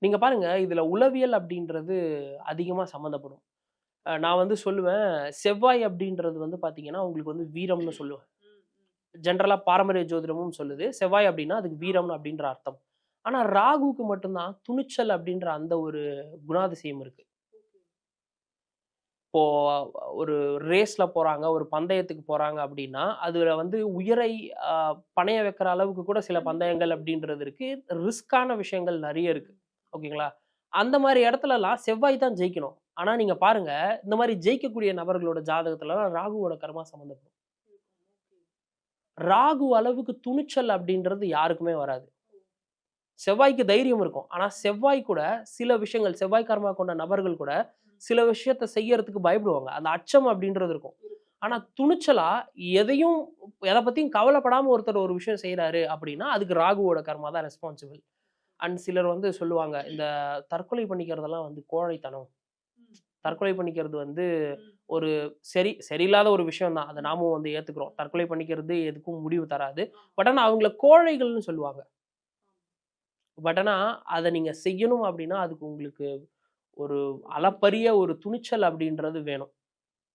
நீங்க பாருங்க, இதுல உளவியல் அப்படின்றது அதிகமா சம்மந்தப்படும். நான் வந்து சொல்லுவேன், செவ்வாய் அப்படின்றது வந்து பார்த்தீங்கன்னா, உங்களுக்கு வந்து வீரம்னு சொல்லுவேன். ஜெனரலா பாரம்பரிய ஜோதிடமும் சொல்லுது. செவ்வாய் அப்படின்னா, அதுக்கு வீரம் அப்படின்ற அர்த்தம். ஆனா, ராகுவுக்கு மட்டும் தான் துணிச்சல் அப்படின்ற அந்த ஒரு குணாதிசயம் இருக்கு. இப்போ ஒரு ரேஸ்ல போறாங்க, ஒரு பந்தயத்துக்கு போறாங்க அப்படின்னா, அதுல வந்து உயிரை அ பணய வைக்கிற அளவுக்கு கூட சில பந்தயங்கள் அப்படின்றது இருக்கு. ரிஸ்க்கான விஷயங்கள் நெறைய இருக்கு. ஓகேங்களா? அந்த மாரி இடத்துலலாம் செவ்வாய் தான் ஜெயிக்கணும். ஆனா நீங்க பாருங்க, இந்த மாரி ஜெயிக்கக்கூடிய நபர்களோட ஜாதகத்துலலாம் ராகுவோட கர்மா சம்மந்தப்படும். ராகு அளவுக்கு துணிச்சல் அப்படின்றது யாருக்குமே வராது. செவ்வாய்க்கு தைரியம் இருக்கும். ஆனா செவ்வாய் கூட சில விஷயங்கள் செவ்வாய் கர்மா கொண்ட நபர்கள் கூட சில விஷயத்த செய்யறதுக்கு பயப்படுவாங்க. அந்த அச்சம் அப்படின்றது இருக்கும். ஆனா துணிச்சலா எதையும் எத பத்தியும் கவலைப்படாம ஒருத்தர் ஒரு விஷயம் செய்றாரு அப்படின்னா, அதுக்கு ராகுவோட கர்மா தான் ரெஸ்பான்சிபிள். அண்ட் சிலர் வந்து சொல்லுவாங்க, இந்த தற்கொலை பண்ணிக்கிறதெல்லாம் வந்து கோழைத்தனம். தற்கொலை பண்ணிக்கிறது வந்து ஒரு சரியில்லாத ஒரு விஷயம் தான். அத நாமும் வந்து ஏத்துக்கிறோம். தற்கொலை பண்ணிக்கிறது எதுக்கும் முடிவு தராது. பட் ஆனா அவங்கள கோழைகள்னு சொல்லுவாங்க. பட் ஆனா, அத நீங்க செய்யணும் அப்டின்னா, அதுக்கு உங்களுக்கு ஒரு அளப்பரிய ஒரு துணிச்சல் அப்டின்றது வேணும்.